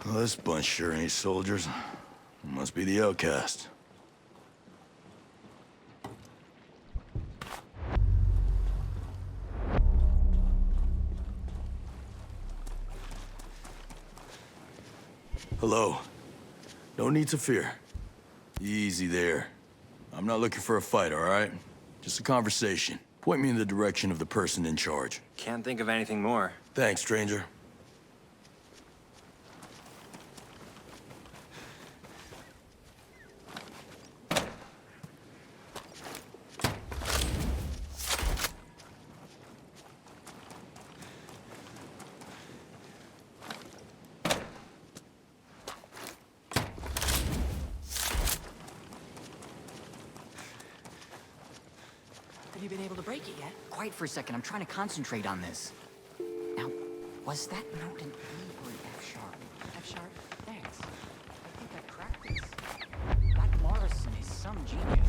Well, this bunch sure ain't soldiers. Must be the Outcast. Hello. No need to fear. Easy there. I'm not looking for a fight, all right? Just a conversation. Point me in the direction of the person in charge. Can't think of anything more. Thanks, stranger. Have you been able to break it yet? Quiet for a second, I'm trying to concentrate on this. Now, was that note an E or an F sharp? F sharp? Thanks. I think I cracked this. That Morrison is some genius.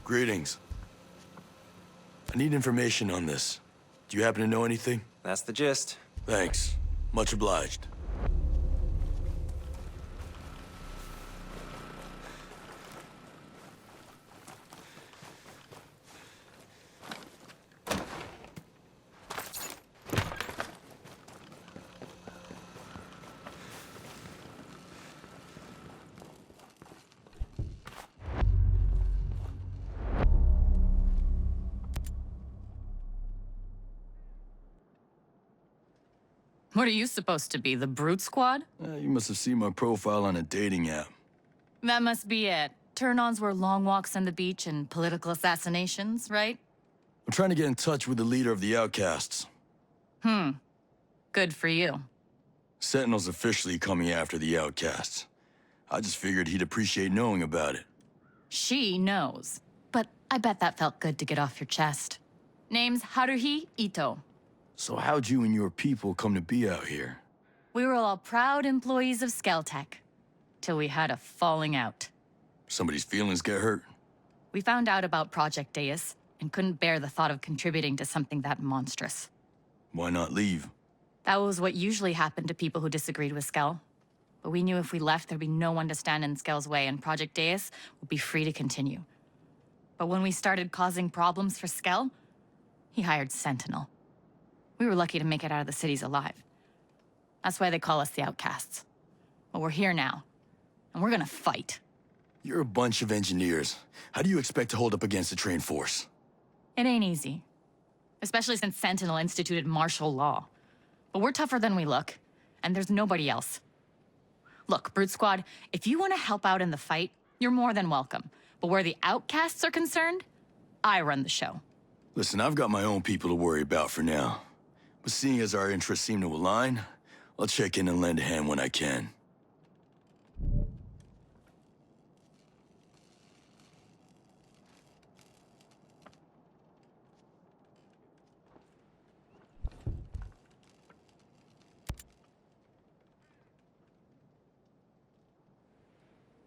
Greetings. I need information on this. Do you happen to know anything? That's the gist. Thanks. Much obliged. What are you supposed to be, the Brute Squad? You must have seen my profile on a dating app. That must be it. Turn-ons were long walks on the beach and political assassinations, right? I'm trying to get in touch with the leader of the Outcasts. Good for you. Sentinel's officially coming after the Outcasts. I just figured he'd appreciate knowing about it. She knows. But I bet that felt good to get off your chest. Name's Haruhi Ito. So how'd you and your people come to be out here? We were all proud employees of Skeltech. Till we had a falling out. Somebody's feelings get hurt? We found out about Project Deus and couldn't bear the thought of contributing to something that monstrous. Why not leave? That was what usually happened to people who disagreed with Skel. But we knew if we left, there'd be no one to stand in Skel's way, and Project Deus would be free to continue. But when we started causing problems for Skel, he hired Sentinel. We were lucky to make it out of the cities alive. That's why they call us the Outcasts. But we're here now, and we're gonna fight. You're a bunch of engineers. How do you expect to hold up against a trained force? It ain't easy. Especially since Sentinel instituted martial law. But we're tougher than we look, and there's nobody else. Look, Brute Squad, if you want to help out in the fight, you're more than welcome. But where the Outcasts are concerned, I run the show. Listen, I've got my own people to worry about for now. But seeing as our interests seem to align, I'll check in and lend a hand when I can.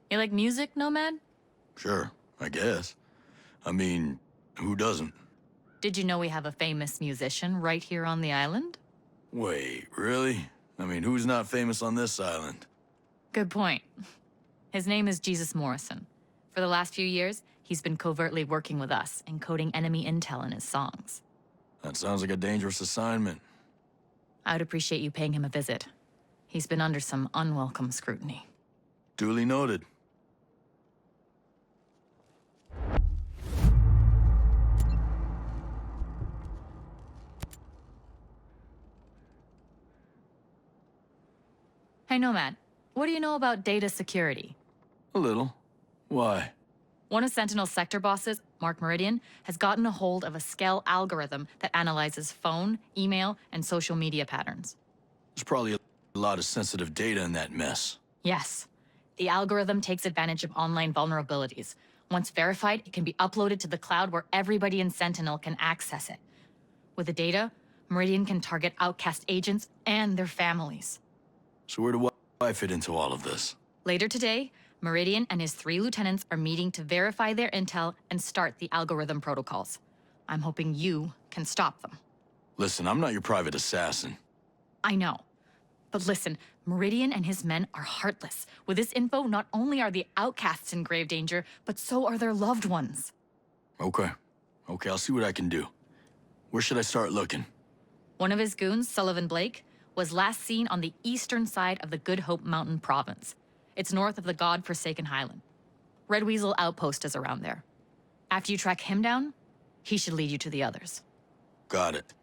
You like music, Nomad? Sure, I guess. I mean, who doesn't? Did you know we have a famous musician right here on the island? Wait, really? I mean, who's not famous on this island? Good point. His name is Jesus Morrison. For the last few years, he's been covertly working with us, encoding enemy intel in his songs. That sounds like a dangerous assignment. I'd appreciate you paying him a visit. He's been under some unwelcome scrutiny. Duly noted. Hey, Nomad, what do you know about data security? A little. Why? One of Sentinel's sector bosses, Mark Meridian, has gotten a hold of a Skel algorithm that analyzes phone, email, and social media patterns. There's probably a lot of sensitive data in that mess. Yes. The algorithm takes advantage of online vulnerabilities. Once verified, it can be uploaded to the cloud where everybody in Sentinel can access it. With the data, Meridian can target Outcast agents and their families. So where do I fit into all of this? Later today, Meridian and his 3 lieutenants are meeting to verify their intel and start the algorithm protocols. I'm hoping you can stop them. Listen, I'm not your private assassin. I know. But listen, Meridian and his men are heartless. With this info, not only are the Outcasts in grave danger, but so are their loved ones. Okay, I'll see what I can do. Where should I start looking? One of his goons, Sullivan Blake, was last seen on the eastern side of the Good Hope Mountain province. It's north of the God-forsaken highland. Red Weasel Outpost is around there. After you track him down, he should lead you to the others. Got it.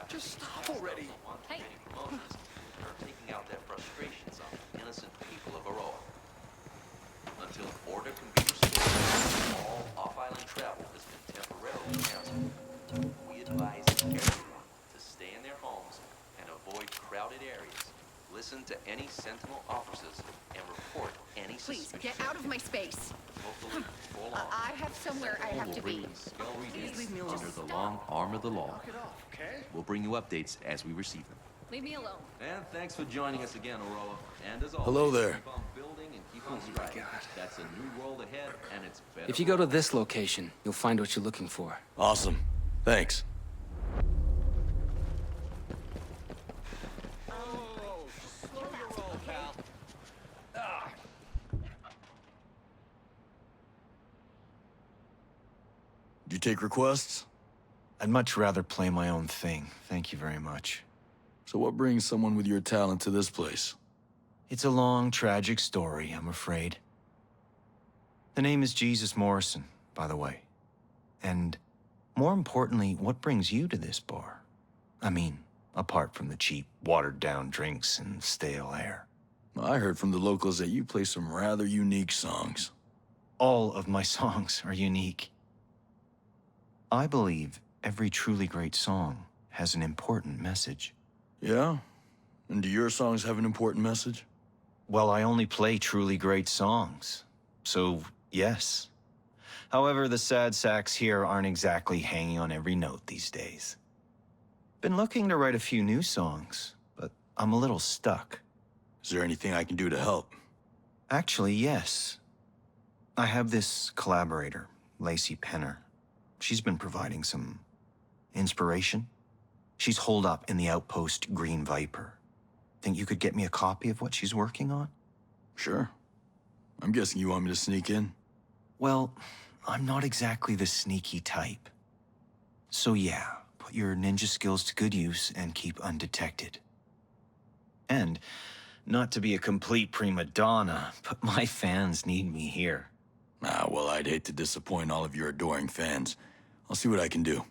Just stop already. Hey. Promotions are taking out their frustrations on innocent people of Aroa. Until order can be restored, all off-island travel has been temporarily canceled. We advise everyone to stay in their homes and avoid crowded areas. Listen to any Sentinel officers and report any Please, suspicion. get out of my space. Hopefully, before long, I have somewhere I have to be. Skull Please leave me remains alone. under the long arm of the law. Knock it off, okay? We'll bring you updates as we receive them. Leave me alone. And thanks for joining us again, Aroa. And as always, Hello there. keep on building and keep on striving. That's a new world ahead, and it's better. If you go to this location, you'll find what you're looking for. Awesome. Thanks. Do you take requests? I'd much rather play my own thing. Thank you very much. So what brings someone with your talent to this place? It's a long, tragic story, I'm afraid. The name is Jesus Morrison, by the way. And more importantly, what brings you to this bar? I mean, apart from the cheap, watered-down drinks and stale air. I heard from the locals that you play some rather unique songs. All of my songs are unique. I believe every truly great song has an important message. Yeah? And do your songs have an important message? Well, I only play truly great songs. So, yes. However, the sad sacks here aren't exactly hanging on every note these days. Been looking to write a few new songs, but I'm a little stuck. Is there anything I can do to help? Actually, yes. I have this collaborator, Lacey. She's been providing some inspiration. She's holed up in the outpost Green Viper. Think you could get me a copy of what she's working on? Sure. I'm guessing you want me to sneak in? Well, I'm not exactly the sneaky type. So yeah, put your ninja skills to good use and keep undetected. And, not to be a complete prima donna, but my fans need me here. Ah, well, I'd hate to disappoint all of your adoring fans. I'll see what I can do.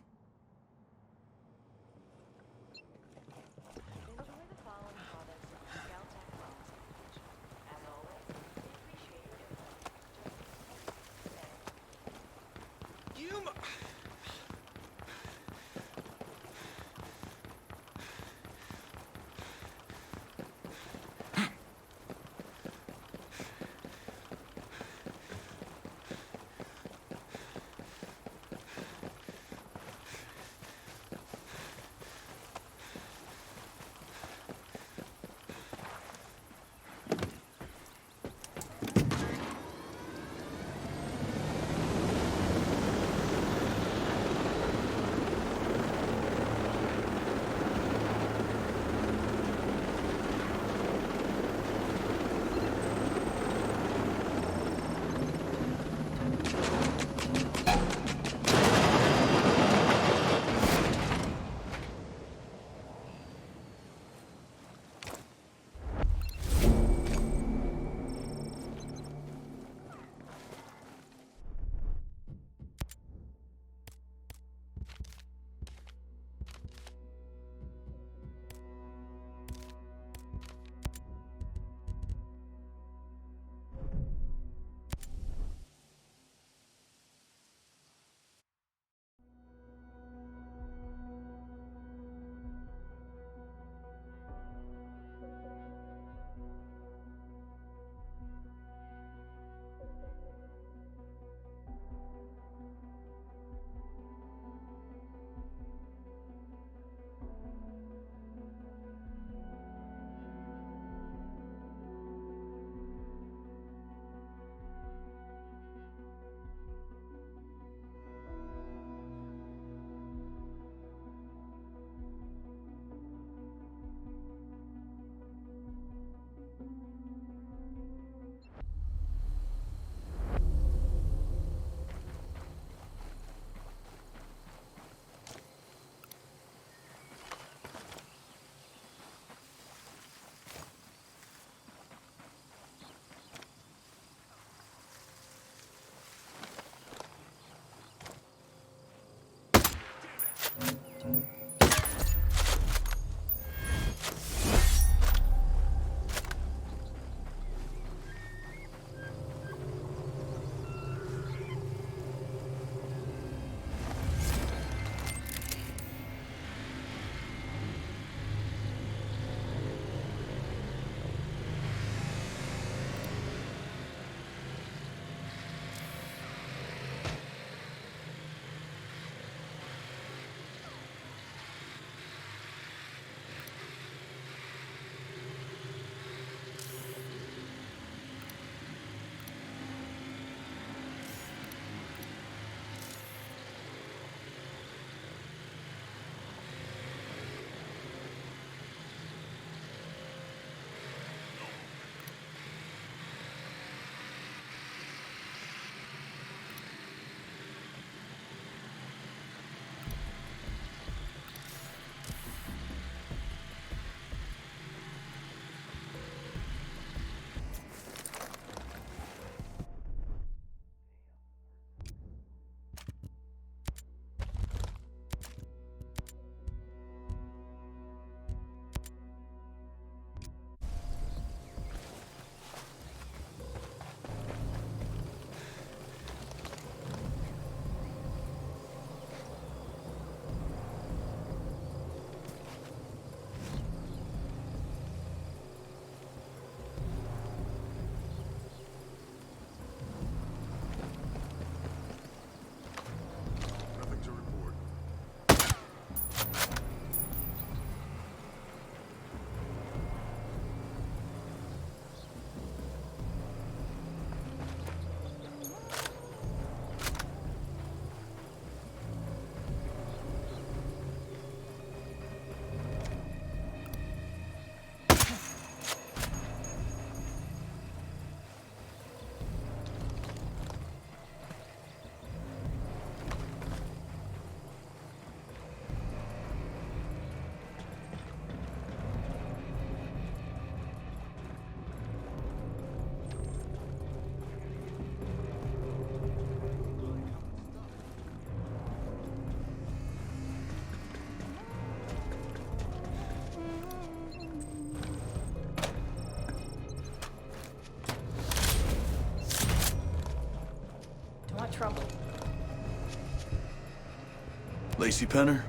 Lacey Penner?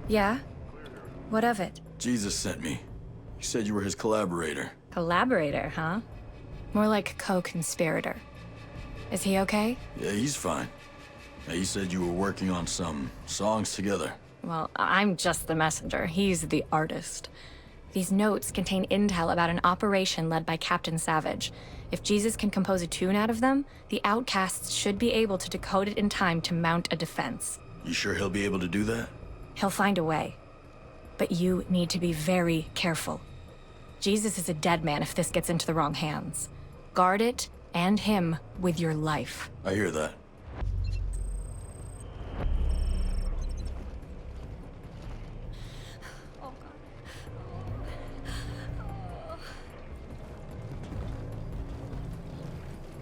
Yeah? What of it? Jesus sent me. He said you were his collaborator. Collaborator, huh? More like co-conspirator. Is he okay? Yeah, he's fine. Yeah, he said you were working on some songs together. Well, I'm just the messenger. He's the artist. These notes contain intel about an operation led by Captain Savage. If Jesus can compose a tune out of them, the outcasts should be able to decode it in time to mount a defense. You sure he'll be able to do that? He'll find a way. But you need to be very careful. Jesus is a dead man if this gets into the wrong hands. Guard it, and him, with your life. I hear that.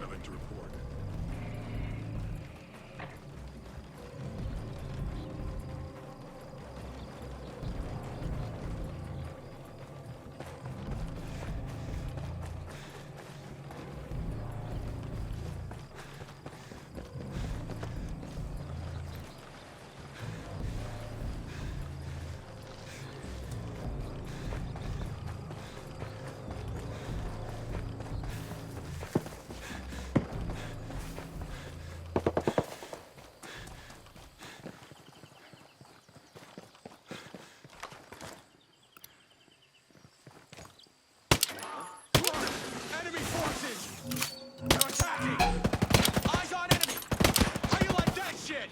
Nothing to report. Enemy forces! They're attacking! Eyes on enemy! How you like that shit?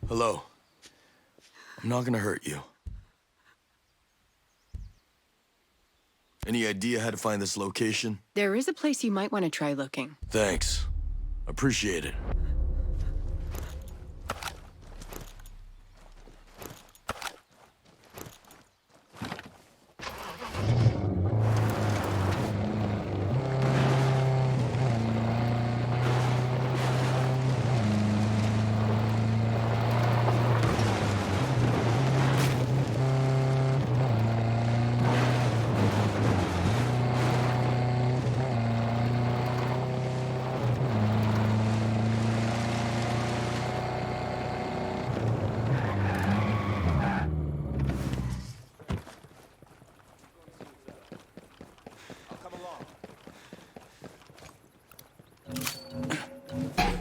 Hello. I'm not gonna hurt you. Any idea how to find this location? There is a place you might want to try looking. Thanks. Appreciate it.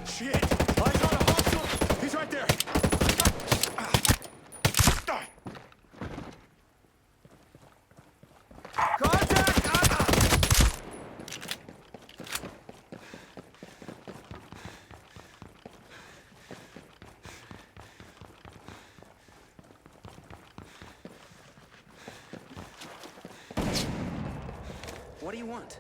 Shit! Eyes on a hostile! He's right there! Contact! What do you want?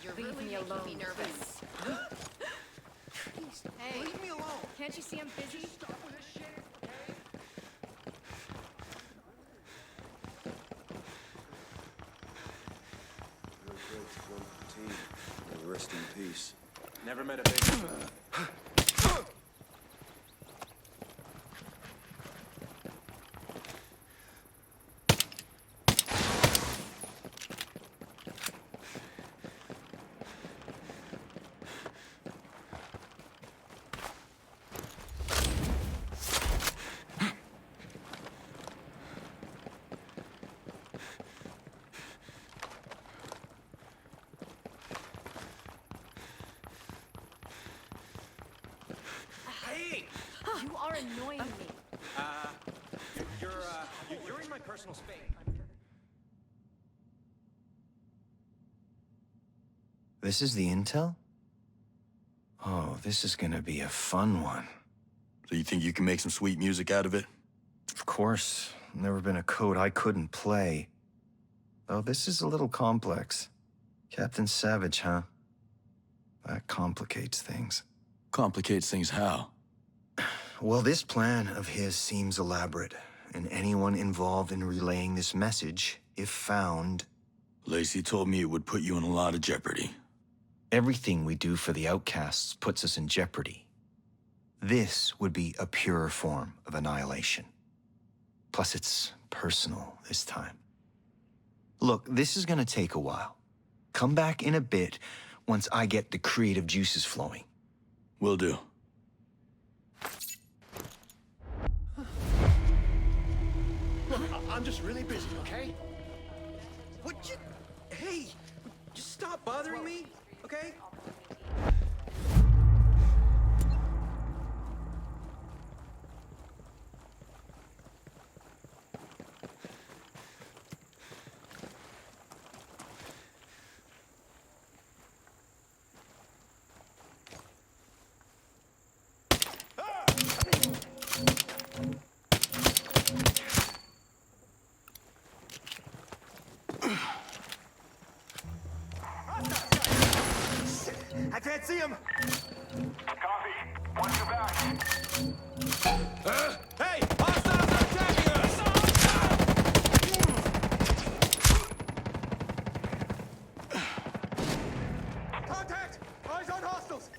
You're really making me nervous. Hey, Leave me alone. can't you see I'm busy? Stop with this shit, okay? Real great to run the team. And rest in peace. Never met a big... Hey! You are annoying me. You're in my personal space. This is the intel? Oh, this is gonna be a fun one. So you think you can make some sweet music out of it? Of course. Never been a code I couldn't play. Though this is a little complex. Captain Savage, huh? That complicates things. Complicates things how? Well, this plan of his seems elaborate, and anyone involved in relaying this message, if found... Lacey told me it would put you in a lot of jeopardy. Everything we do for the outcasts puts us in jeopardy. This would be a purer form of annihilation. Plus, it's personal this time. Look, this is gonna take a while. Come back in a bit once I get the creative juices flowing. Will do. Look, I'm just really busy, okay? Would you... Hey! Just stop bothering me, okay? I can't see him! Copy. Watch your back. Hey! Hostiles are attacking us! Contact! Eyes on hostiles!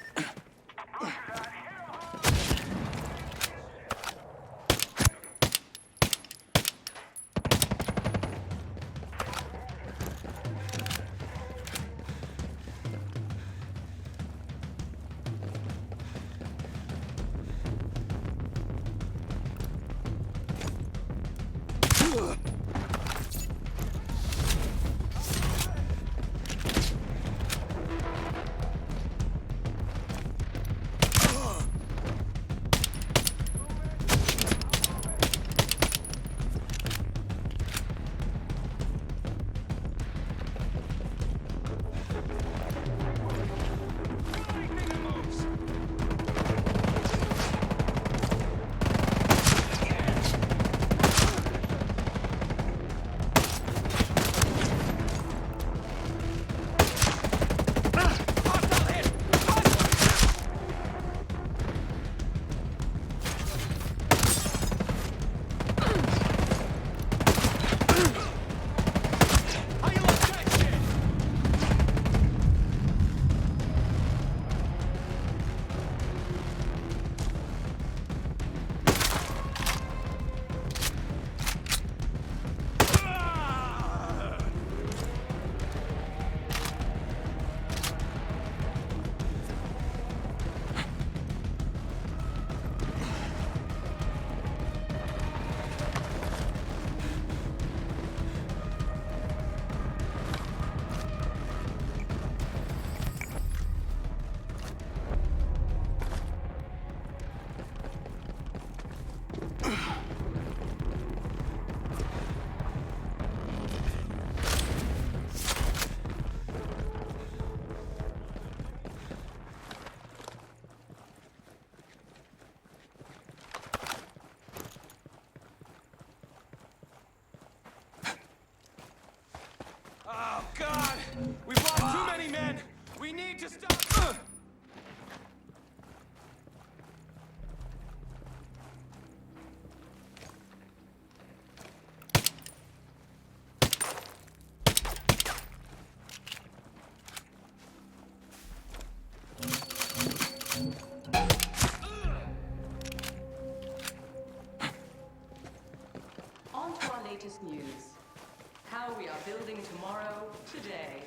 continues. How we are building tomorrow today.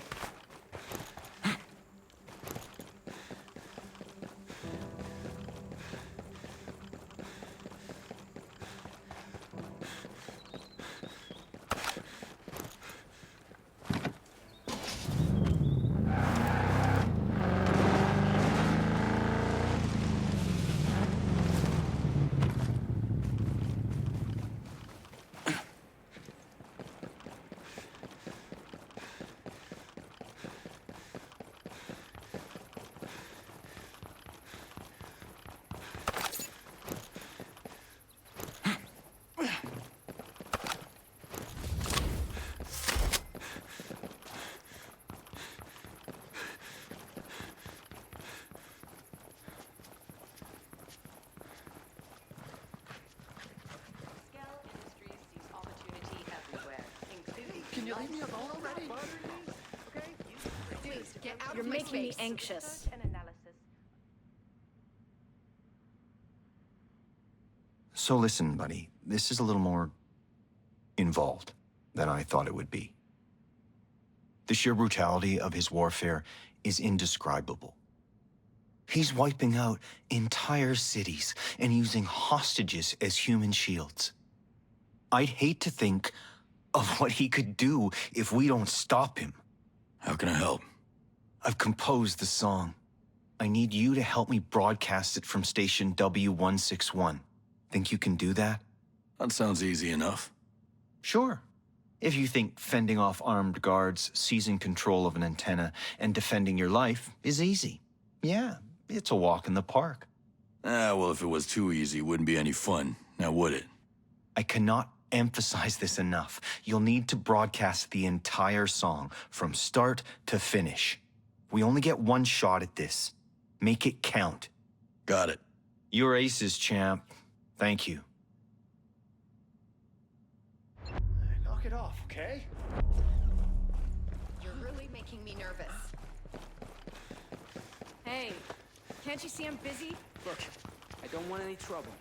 Can you leave me alone already? Please, get out You're of my making me space. anxious. So listen, buddy, this is a little more involved than I thought it would be. The sheer brutality of his warfare is indescribable. He's wiping out entire cities and using hostages as human shields. I'd hate to think of what he could do if we don't stop him. How can I help? I've composed the song. I need you to help me broadcast it from station W161. Think you can do that? That sounds easy enough. Sure. If you think fending off armed guards, seizing control of an antenna, and defending your life is easy. Yeah, it's a walk in the park. Well, if it was too easy, it wouldn't be any fun, now would it? I cannot emphasize this enough. You'll need to broadcast the entire song, from start to finish. We only get one shot at this. Make it count. Got it. You're aces, champ. Thank you. Knock it off, okay? You're really making me nervous. Hey, can't you see I'm busy? Look, I don't want any trouble.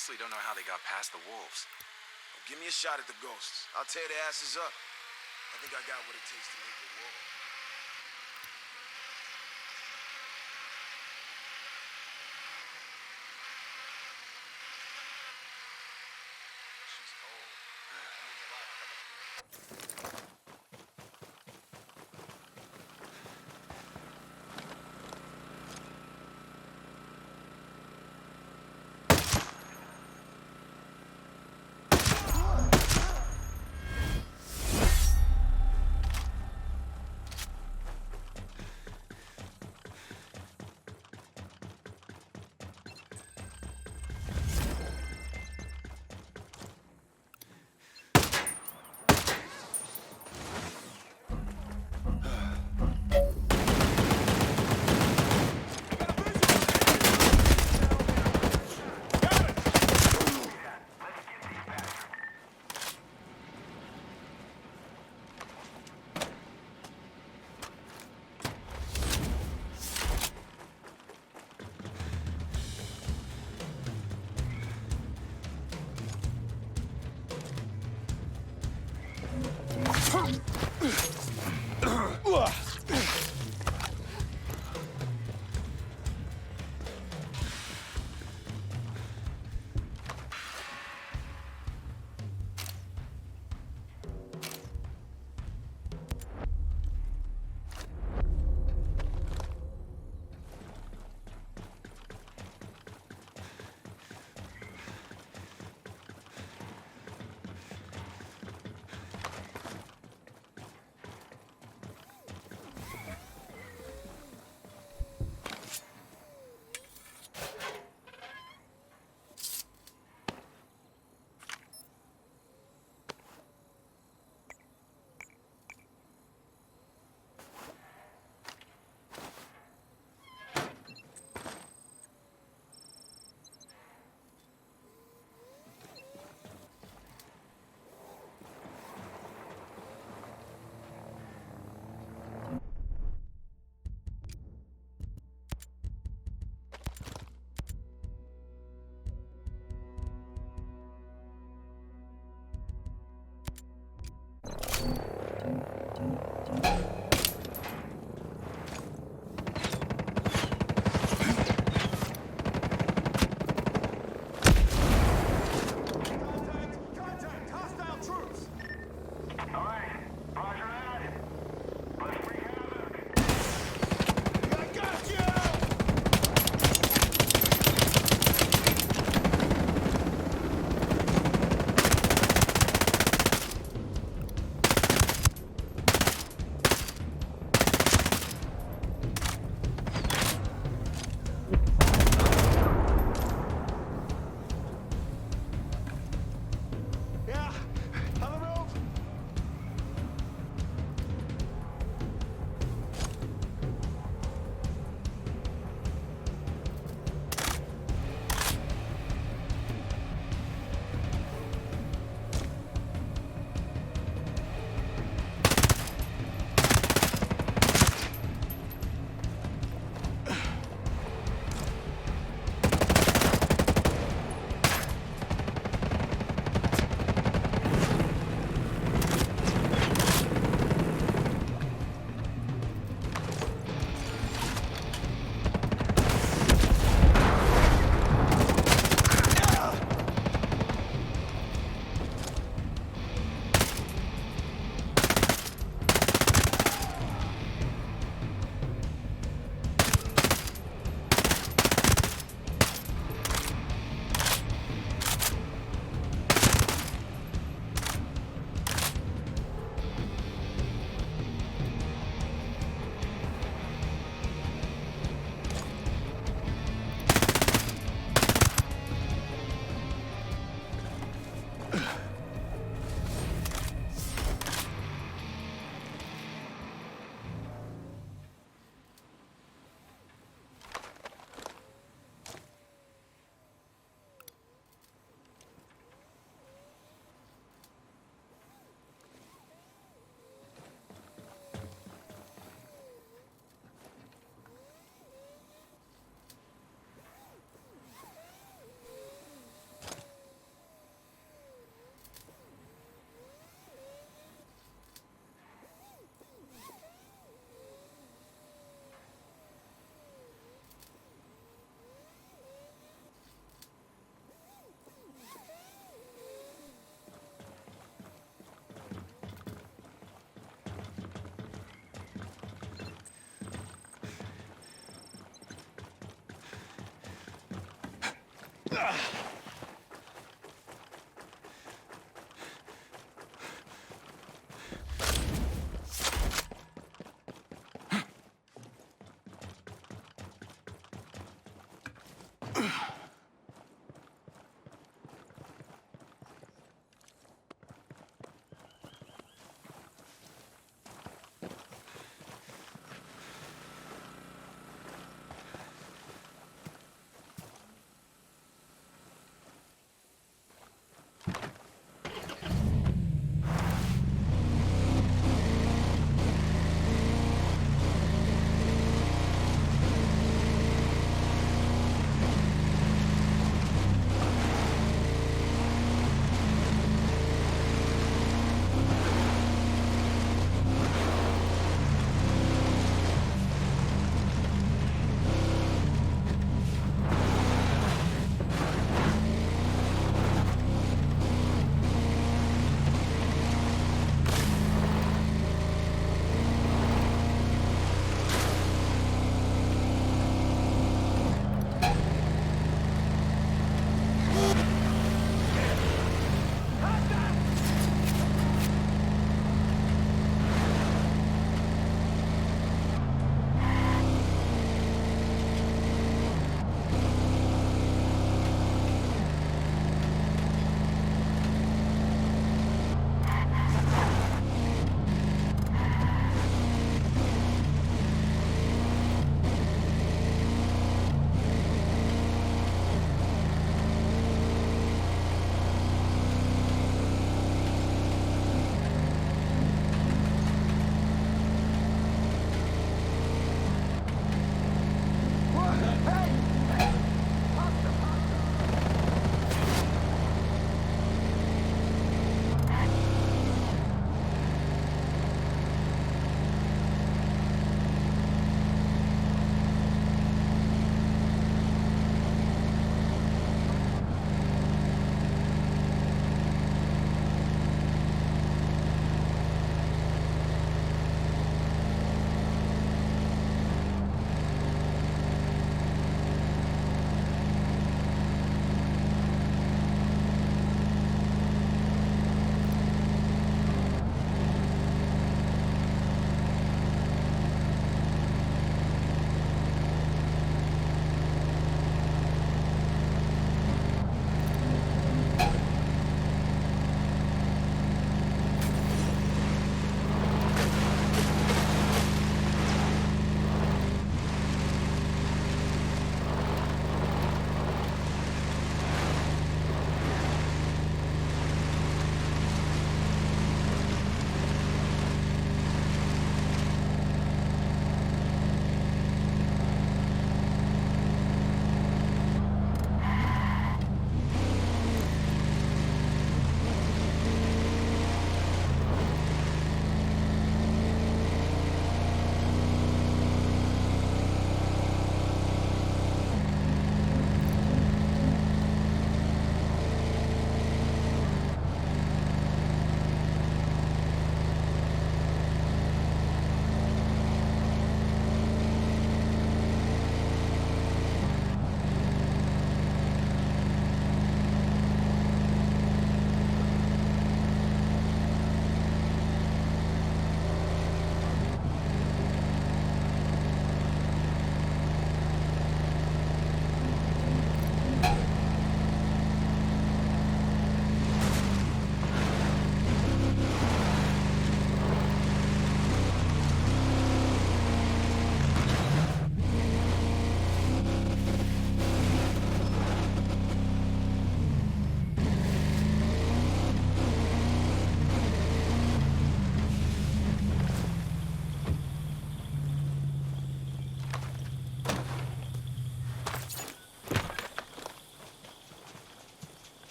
honestly don't know how they got past the wolves. Well, give me a shot at the ghosts. I'll tear their asses up. I think I got what it takes to make the wall. She's cold. That means a lot coming.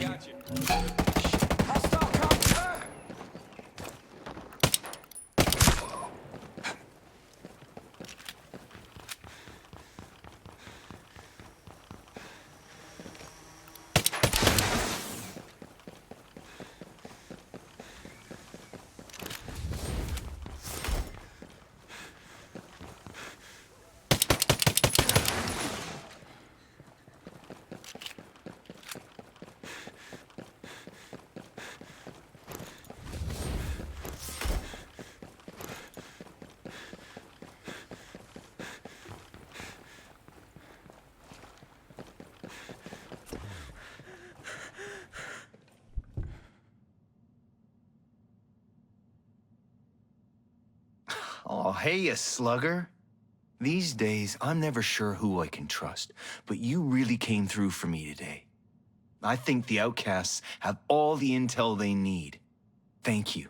got you. Hostile contact! Oh, hey, you slugger. These days, I'm never sure who I can trust, but you really came through for me today. I think the Outcasts have all the intel they need. Thank you.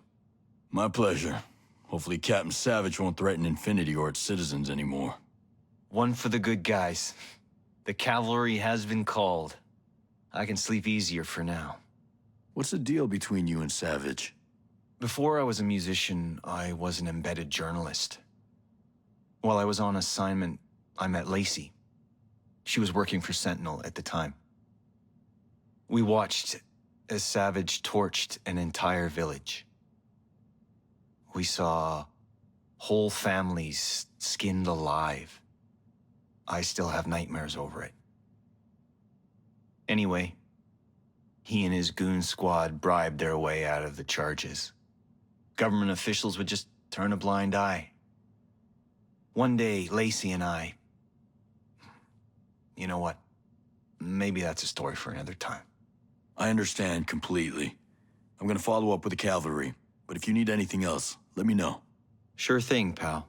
My pleasure. Hopefully Captain Savage won't threaten Infinity or its citizens anymore. One for the good guys. The cavalry has been called. I can sleep easier for now. What's the deal between you and Savage? Before I was a musician, I was an embedded journalist. While I was on assignment, I met Lacey. She was working for Sentinel at the time. We watched as Savage torched an entire village. We saw whole families skinned alive. I still have nightmares over it. Anyway, he and his goon squad bribed their way out of the charges. Government officials would just turn a blind eye. One day, Lacey and I... You know what? Maybe that's a story for another time. I understand completely. I'm gonna follow up with the cavalry, but if you need anything else, let me know. Sure thing, pal.